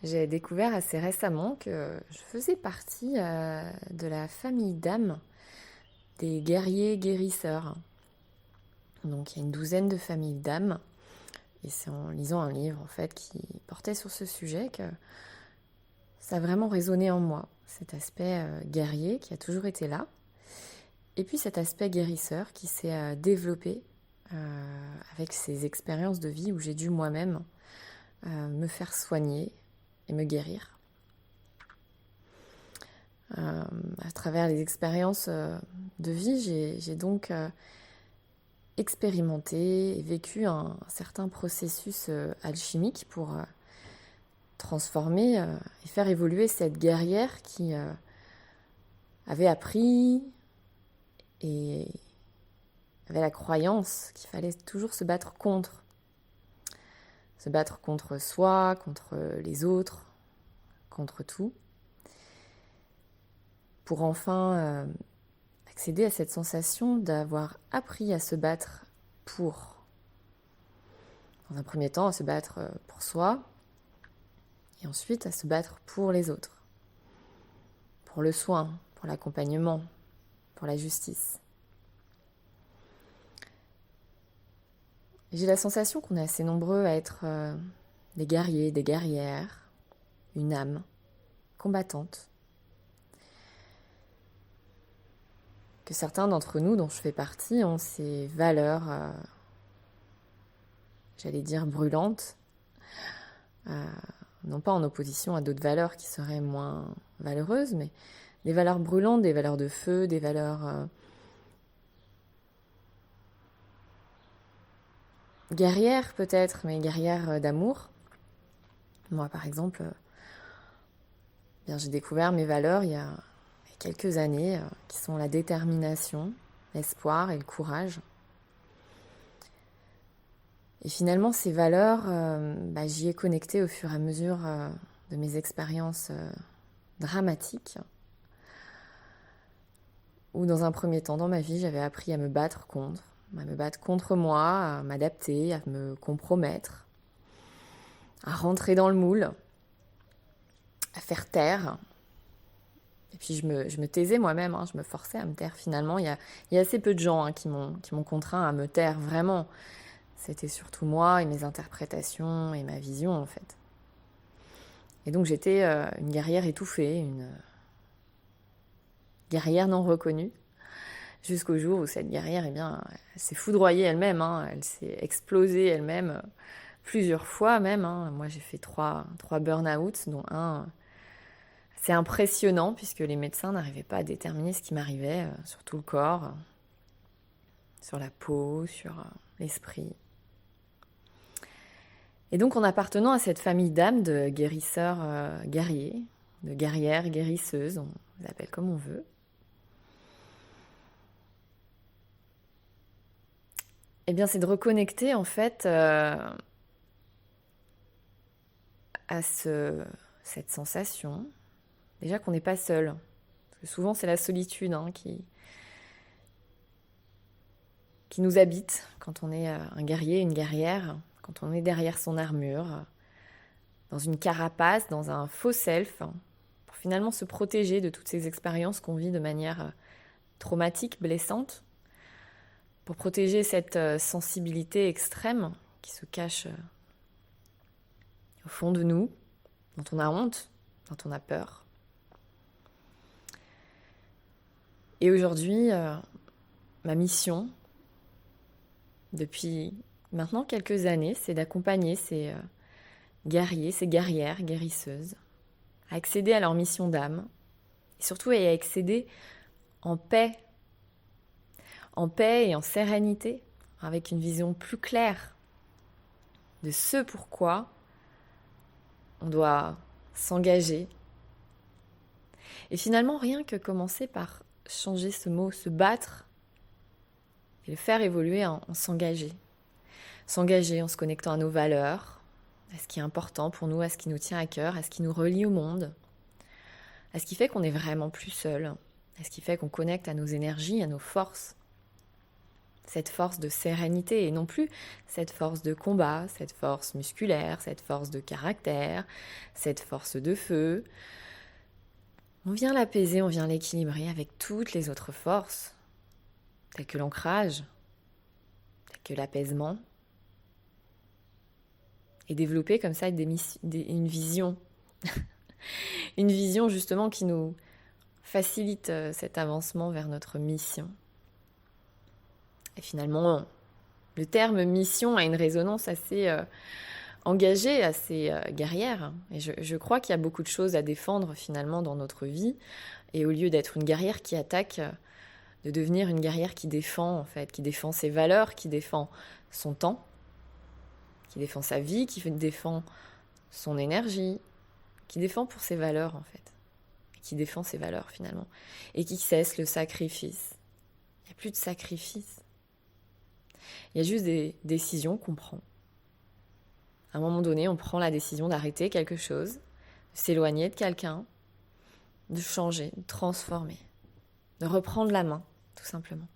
J'ai découvert assez récemment que je faisais partie de la famille d'âmes des guerriers guérisseurs. Donc il y a une douzaine de familles d'âmes. Et c'est en lisant un livre en fait qui portait sur ce sujet que ça a vraiment résonné en moi. Cet aspect guerrier qui a toujours été là. Et puis cet aspect guérisseur qui s'est développé avec ces expériences de vie où j'ai dû moi-même me faire soigner et me guérir. À travers les expériences de vie, j'ai donc expérimenté et vécu un certain processus alchimique pour transformer et faire évoluer cette guerrière qui avait appris et avait la croyance qu'il fallait toujours se battre contre. Se battre contre soi, contre les autres, contre tout. Pour enfin accéder à cette sensation d'avoir appris à se battre pour, dans un premier temps, à se battre pour soi, et ensuite à se battre pour les autres, pour le soin, pour l'accompagnement, pour la justice. J'ai la sensation qu'on est assez nombreux à être des guerriers, des guerrières, une âme combattante. Que certains d'entre nous, dont je fais partie, ont ces valeurs, j'allais dire brûlantes, non pas en opposition à d'autres valeurs qui seraient moins valeureuses, mais des valeurs brûlantes, des valeurs de feu, des valeurs guerrières peut-être, mais guerrières d'amour. Moi par exemple, bien, j'ai découvert mes valeurs il y a quelques années, qui sont la détermination, l'espoir et le courage. Et finalement, ces valeurs, j'y ai connecté au fur et à mesure de mes expériences dramatiques, où dans un premier temps dans ma vie, j'avais appris à me battre contre moi, à m'adapter, à me compromettre, à rentrer dans le moule, à faire taire. Et puis je me taisais moi-même, je me forçais à me taire finalement. Il y a assez peu de gens qui m'ont contraint à me taire vraiment. C'était surtout moi et mes interprétations et ma vision en fait. Et donc j'étais une guerrière étouffée, une guerrière non reconnue, jusqu'au jour où cette guerrière, elle s'est foudroyée elle-même, elle s'est explosée elle-même plusieurs fois même. Moi j'ai fait trois burn-out, dont un c'est impressionnant puisque les médecins n'arrivaient pas à déterminer ce qui m'arrivait sur tout le corps, sur la peau, sur l'esprit. Et donc en appartenant à cette famille d'âmes de guérisseurs guerriers, de guerrières guérisseuses, on les appelle comme on veut, eh bien c'est de reconnecter en fait à cette sensation, déjà qu'on n'est pas seul. Parce que souvent c'est la solitude qui nous habite quand on est un guerrier, une guerrière, quand on est derrière son armure, dans une carapace, dans un faux self, pour finalement se protéger de toutes ces expériences qu'on vit de manière traumatique, blessante, pour protéger cette sensibilité extrême qui se cache au fond de nous, dont on a honte, dont on a peur. Et aujourd'hui, ma mission, depuis maintenant quelques années, c'est d'accompagner ces guerriers, ces guerrières, guérisseuses, à accéder à leur mission d'âme, et surtout à accéder en paix et en sérénité, avec une vision plus claire de ce pourquoi on doit s'engager. Et finalement, rien que commencer par changer ce mot, se battre, et le faire évoluer en s'engager. S'engager en se connectant à nos valeurs, à ce qui est important pour nous, à ce qui nous tient à cœur, à ce qui nous relie au monde, à ce qui fait qu'on est vraiment plus seul, à ce qui fait qu'on connecte à nos énergies, à nos forces. cette force de sérénité et non plus cette force de combat, cette force musculaire, cette force de caractère, cette force de feu. On vient l'apaiser, on vient l'équilibrer avec toutes les autres forces, telles que l'ancrage, telles que l'apaisement, et développer comme ça une vision, une vision justement qui nous facilite cet avancement vers notre mission. Et finalement, le terme mission a une résonance assez engagée, assez guerrière. Et je crois qu'il y a beaucoup de choses à défendre finalement dans notre vie. Et au lieu d'être une guerrière qui attaque, de devenir une guerrière qui défend en fait, qui défend ses valeurs, qui défend son temps, qui défend sa vie, qui défend son énergie, qui défend pour ses valeurs en fait. Qui défend ses valeurs finalement. Et qui cesse le sacrifice. Il n'y a plus de sacrifice. Il y a juste des décisions qu'on prend. À un moment donné, on prend la décision d'arrêter quelque chose, de s'éloigner de quelqu'un, de changer, de transformer, de reprendre la main, tout simplement.